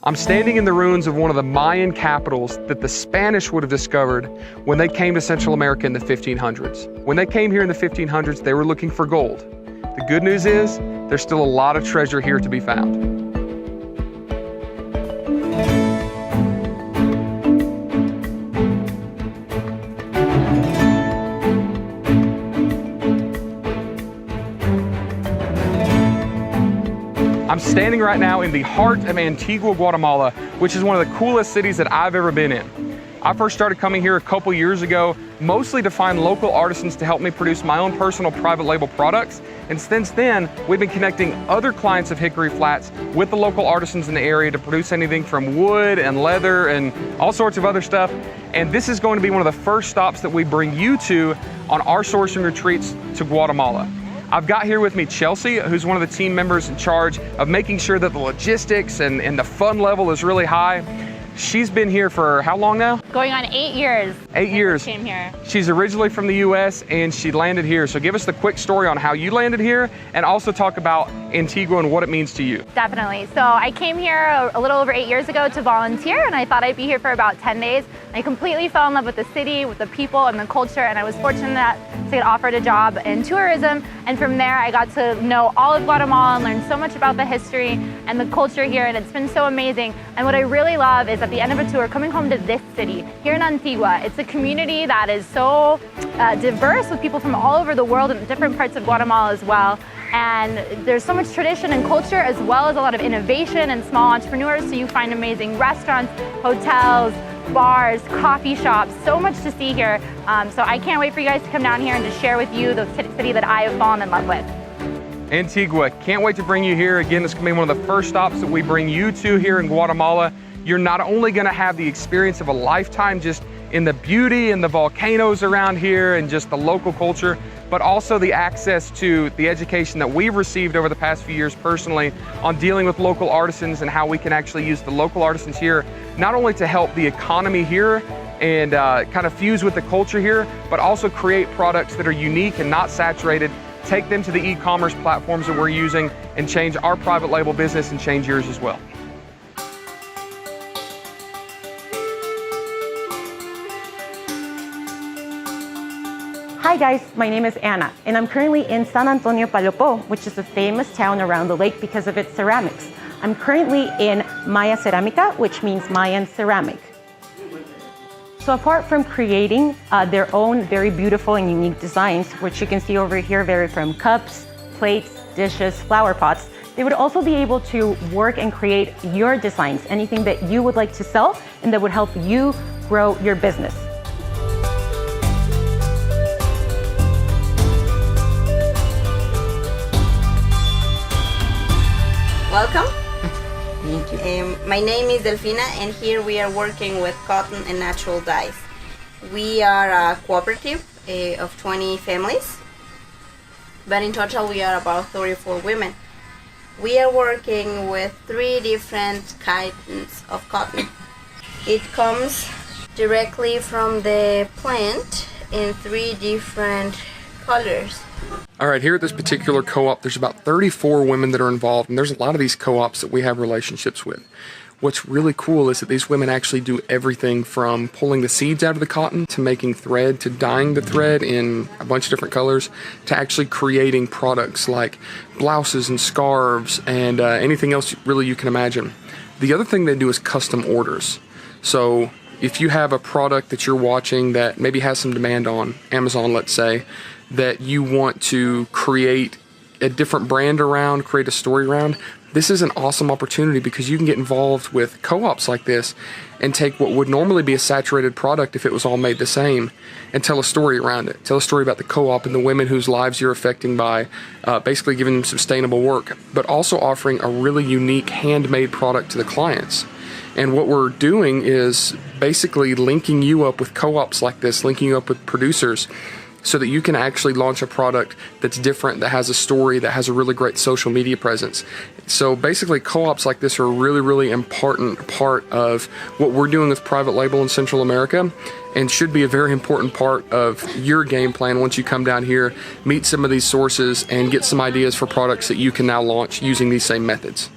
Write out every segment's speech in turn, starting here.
I'm standing in the ruins of one of the Mayan capitals that the Spanish would have discovered when they came to Central America in the 1500s. When they came here in the 1500s, they were looking for gold. The good news is, there's still a lot of treasure here to be found. I'm standing right now in the heart of Antigua, Guatemala, which is one of the coolest cities that I've ever been in. I first started coming here a couple years ago, mostly to find local artisans to help me produce my own personal private label products. And since then, we've been connecting other clients of Hickory Flats with the local artisans in the area to produce anything from wood and leather and all sorts of other stuff. And this is going to be one of the first stops that we bring you to on our sourcing retreats to Guatemala. I've got here with me Chelsea, who's one of the team members in charge of making sure that the logistics and the fun level is really high. She's been here for how long now? Going on 8 years. 8 years. Came here. She's originally from the US and she landed here. So give us the quick story on how you landed here and also talk about Antigua and what it means to you. Definitely. So I came here a little over 8 years ago to volunteer, and I thought I'd be here for about 10 days. I completely fell in love with the city, with the people and the culture, and I was fortunate to get offered a job in tourism. And from there, I got to know all of Guatemala and learn so much about the history and the culture here, and it's been so amazing. And what I really love is at the end of a tour, coming home to this city, here in Antigua. It's a community that is so diverse, with people from all over the world and different parts of Guatemala as well. And there's so much tradition and culture, as well as a lot of innovation and small entrepreneurs. So you find amazing restaurants, hotels, bars, coffee shops, so much to see here. So I can't wait for you guys to come down here and to share with you the city that I have fallen in love with. Antigua, can't wait to bring you here. Again, this is gonna be one of the first stops that we bring you to here in Guatemala. You're not only gonna have the experience of a lifetime just in the beauty and the volcanoes around here and just the local culture, but also the access to the education that we've received over the past few years personally on dealing with local artisans and how we can actually use the local artisans here, not only to help the economy here and kind of fuse with the culture here, but also create products that are unique and not saturated, take them to the e-commerce platforms that we're using and change our private label business and change yours as well. Hi guys, my name is Anna, and I'm currently in San Antonio, Palopo, which is a famous town around the lake because of its ceramics. I'm currently in Maya Ceramica, which means Mayan ceramic. So apart from creating their own very beautiful and unique designs, which you can see over here vary from cups, plates, dishes, flower pots, they would also be able to work and create your designs, anything that you would like to sell and that would help you grow your business. Welcome. Thank you. My name is Delfina, and here we are working with cotton and natural dyes. We are a cooperative of 20 families, but in total we are about 34 women. We are working with 3 different kinds of cotton. It comes directly from the plant in 3 different colors. All right, here at this particular co-op, there's about 34 women that are involved, and there's a lot of these co-ops that we have relationships with. What's really cool is that these women actually do everything from pulling the seeds out of the cotton to making thread to dyeing the thread in a bunch of different colors to actually creating products like blouses and scarves and anything else really you can imagine. The other thing they do is custom orders. So if you have a product that you're watching that maybe has some demand on Amazon, let's say, that you want to create a different brand around, create a story around, this is an awesome opportunity because you can get involved with co-ops like this and take what would normally be a saturated product if it was all made the same and tell a story around it. Tell a story about the co-op and the women whose lives you're affecting by basically giving them sustainable work, but also offering a really unique handmade product to the clients. And what we're doing is basically linking you up with co-ops like this, linking you up with producers, so that you can actually launch a product that's different, that has a story, that has a really great social media presence. So basically co-ops like this are a really, really important part of what we're doing with private label in Central America, and should be a very important part of your game plan once you come down here, meet some of these sources, and get some ideas for products that you can now launch using these same methods.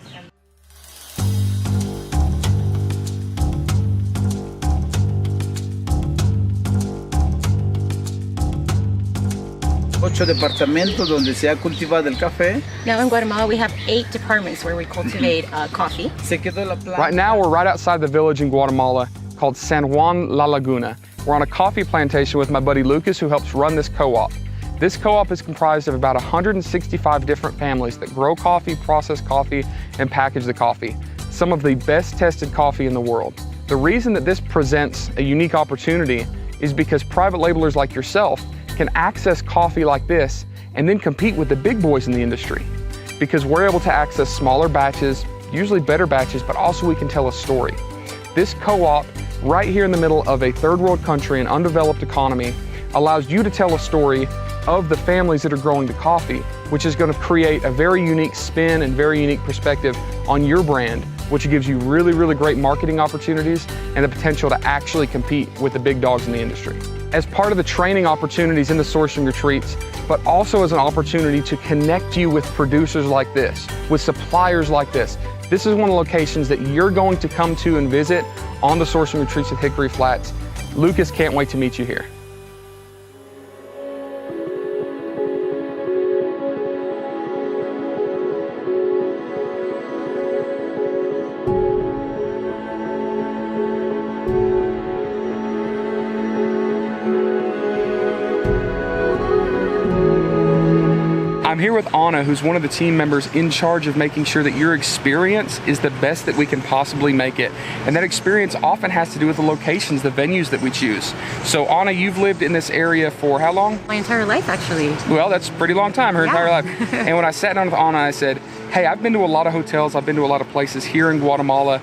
8 departamentos donde se ha cultivado el café. Now in Guatemala, we have 8 departments where we cultivate coffee. Se quedó la planta. Right now, we're right outside the village in Guatemala called San Juan La Laguna. We're on a coffee plantation with my buddy Lucas, who helps run this co-op. This co-op is comprised of about 165 different families that grow coffee, process coffee, and package the coffee. Some of the best tested coffee in the world. The reason that this presents a unique opportunity is because private labelers like yourself can access coffee like this and then compete with the big boys in the industry. Because we're able to access smaller batches, usually better batches, but also we can tell a story. This co-op, right here in the middle of a third world country, an undeveloped economy, allows you to tell a story of the families that are growing the coffee, which is going to create a very unique spin and very unique perspective on your brand, which gives you really, really great marketing opportunities and the potential to actually compete with the big dogs in the industry. As part of the training opportunities in the sourcing retreats, but also as an opportunity to connect you with producers like this, with suppliers like this. This is one of the locations that you're going to come to and visit on the sourcing retreats at Hickory Flats. Lucas can't wait to meet you here. I'm here with Anna, who's one of the team members in charge of making sure that your experience is the best that we can possibly make it. And that experience often has to do with the locations, the venues that we choose. So Anna, you've lived in this area for how long? My entire life, actually. Well, that's a pretty long time, her entire life. And when I sat down with Anna, I said, hey, I've been to a lot of hotels, I've been to a lot of places here in Guatemala.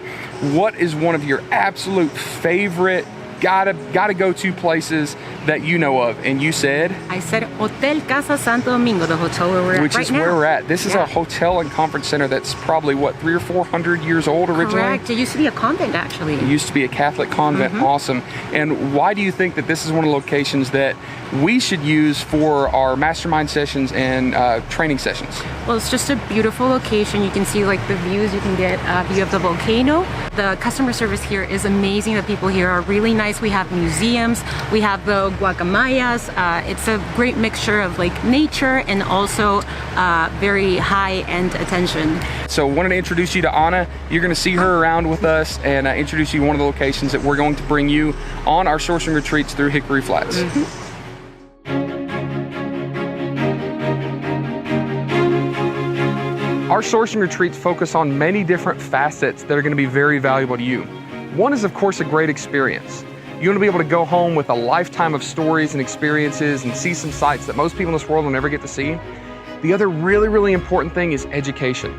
What is one of your absolute favorite gotta go to places that you know of? And you said? I said Hotel Casa Santo Domingo, the hotel where we're at right now. Which is where we're at. This is a hotel and conference center that's probably, what, 300 or 400 years old originally? Correct. It used to be a convent, actually. It used to be a Catholic convent. Awesome. And why do you think that this is one of the locations that we should use for our mastermind sessions and training sessions? Well, it's just a beautiful location. You can see like the views. You can get a view of the volcano. The customer service here is amazing. The people here are really nice. We have museums. We have the guacamayas. It's a great mixture of like nature and also very high-end attention. So I wanted to introduce you to Anna. You're going to see her around with us and introduce you to one of the locations that we're going to bring you on our sourcing retreats through Hickory Flats. Our sourcing retreats focus on many different facets that are going to be very valuable to you. One is, of course, a great experience. You want to be able to go home with a lifetime of stories and experiences and see some sights that most people in this world will never get to see. The other really, really important thing is education.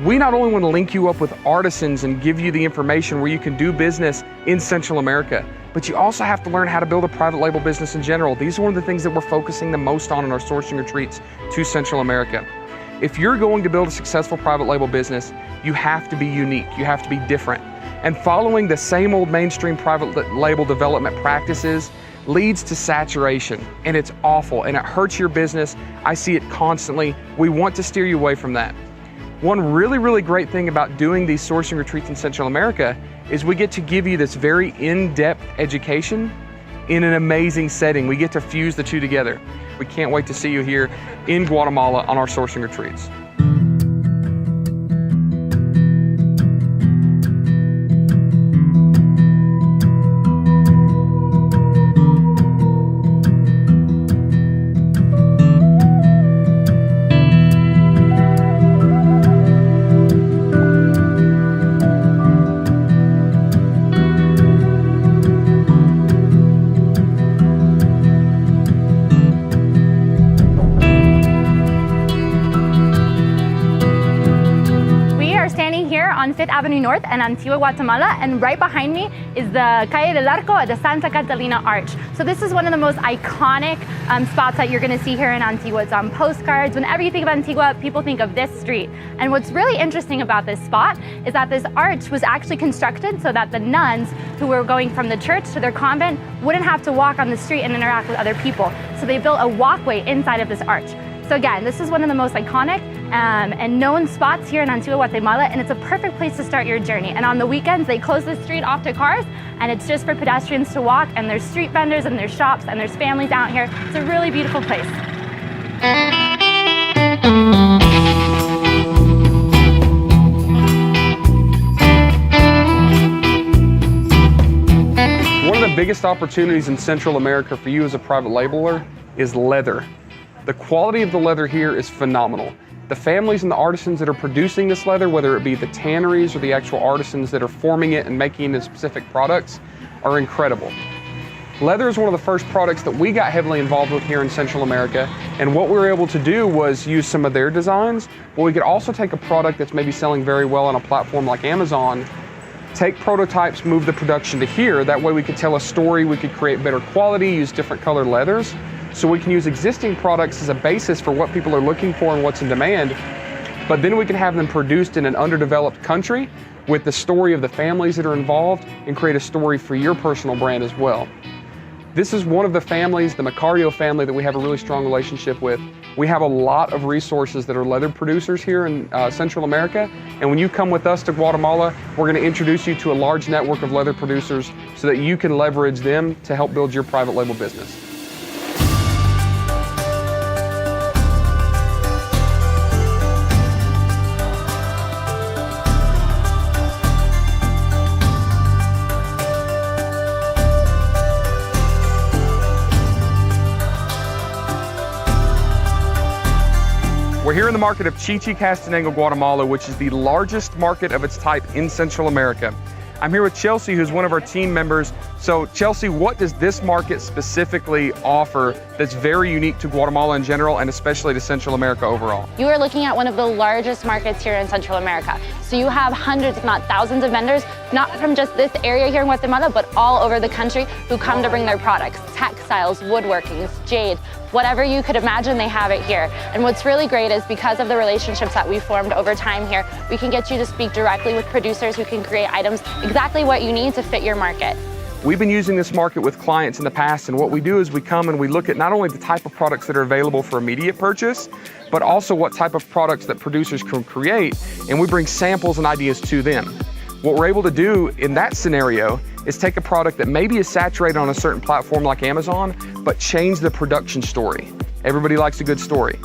We not only want to link you up with artisans and give you the information where you can do business in Central America, but you also have to learn how to build a private label business in general. These are one of the things that we're focusing the most on in our sourcing retreats to Central America. If you're going to build a successful private label business, you have to be unique, you have to be different. And following the same old mainstream private label development practices leads to saturation, and it's awful, and it hurts your business. I see it constantly. We want to steer you away from that. One really, really great thing about doing these sourcing retreats in Central America is we get to give you this very in-depth education in an amazing setting. We get to fuse the two together. We can't wait to see you here in Guatemala on our sourcing retreats. On 5th Avenue North in Antigua, Guatemala, and right behind me is the Calle del Arco at the Santa Catalina Arch. So this is one of the most iconic spots that you're going to see here in Antigua. It's on postcards. Whenever you think of Antigua, people think of this street. And what's really interesting about this spot is that this arch was actually constructed so that the nuns who were going from the church to their convent wouldn't have to walk on the street and interact with other people. So they built a walkway inside of this arch. So again, this is one of the most iconic and known spots here in Antigua, Guatemala, and it's a perfect place to start your journey. And on the weekends, they close the street off to cars, and it's just for pedestrians to walk, and there's street vendors, and there's shops, and there's families out here. It's a really beautiful place. One of the biggest opportunities in Central America for you as a private labeler is leather. The quality of the leather here is phenomenal. The families and the artisans that are producing this leather, whether it be the tanneries or the actual artisans that are forming it and making it into specific products, are incredible. Leather is one of the first products that we got heavily involved with here in Central America, and what we were able to do was use some of their designs, but we could also take a product that's maybe selling very well on a platform like Amazon, take prototypes, move the production to here. That way we could tell a story, we could create better quality, use different colored leathers. So we can use existing products as a basis for what people are looking for and what's in demand, but then we can have them produced in an underdeveloped country with the story of the families that are involved and create a story for your personal brand as well. This is one of the families, the Macario family, that we have a really strong relationship with. We have a lot of resources that are leather producers here in Central America, and when you come with us to Guatemala, we're going to introduce you to a large network of leather producers so that you can leverage them to help build your private label business. We're here in the market of Chichicastenango, Guatemala, which is the largest market of its type in Central America. I'm here with Chelsea, who's one of our team members. So Chelsea, what does this market specifically offer that's very unique to Guatemala in general and especially to Central America overall? You are looking at one of the largest markets here in Central America. So you have hundreds, if not thousands of vendors, not from just this area here in Guatemala, but all over the country who come to bring their products, textiles, woodworkings, jade, whatever you could imagine, they have it here. And what's really great is because of the relationships that we've formed over time here, we can get you to speak directly with producers who can create items exactly what you need to fit your market. We've been using this market with clients in the past, and what we do is we come and we look at not only the type of products that are available for immediate purchase, but also what type of products that producers can create, and we bring samples and ideas to them. What we're able to do in that scenario is take a product that maybe is saturated on a certain platform like Amazon, but change the production story. Everybody likes a good story.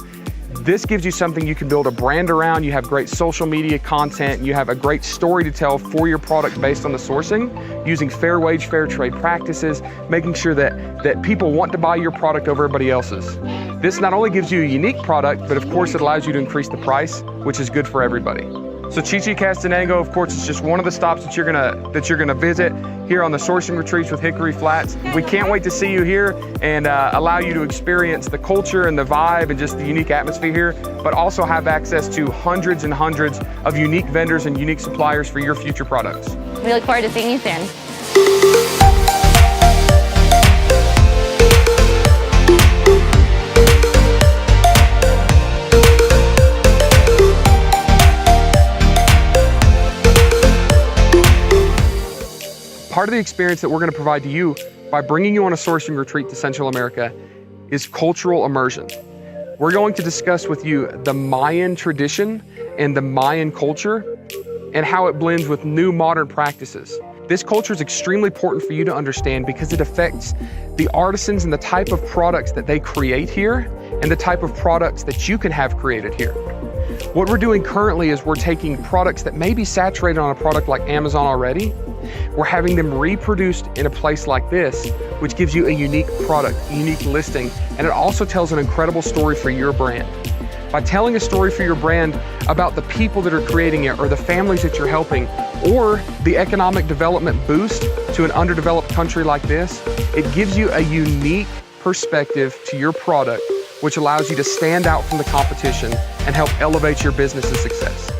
This gives you something you can build a brand around. You have great social media content. You have a great story to tell for your product based on the sourcing, using fair wage, fair trade practices, making sure that people want to buy your product over everybody else's. This not only gives you a unique product, but of course it allows you to increase the price, which is good for everybody. So Chichicastenango, of course, is just one of the stops that you're gonna visit here on the sourcing retreats with Hickory Flats. We can't wait to see you here and allow you to experience the culture and the vibe and just the unique atmosphere here, but also have access to hundreds and hundreds of unique vendors and unique suppliers for your future products. We look forward to seeing you soon. Part of the experience that we're going to provide to you by bringing you on a sourcing retreat to Central America is cultural immersion. We're going to discuss with you the Mayan tradition and the Mayan culture and how it blends with new modern practices. This culture is extremely important for you to understand because it affects the artisans and the type of products that they create here and the type of products that you can have created here. What we're doing currently is we're taking products that may be saturated on a product like Amazon already. We're having them reproduced in a place like this, which gives you a unique product, a unique listing, and it also tells an incredible story for your brand. By telling a story for your brand about the people that are creating it or the families that you're helping or the economic development boost to an underdeveloped country like this, it gives you a unique perspective to your product, which allows you to stand out from the competition and help elevate your business's success.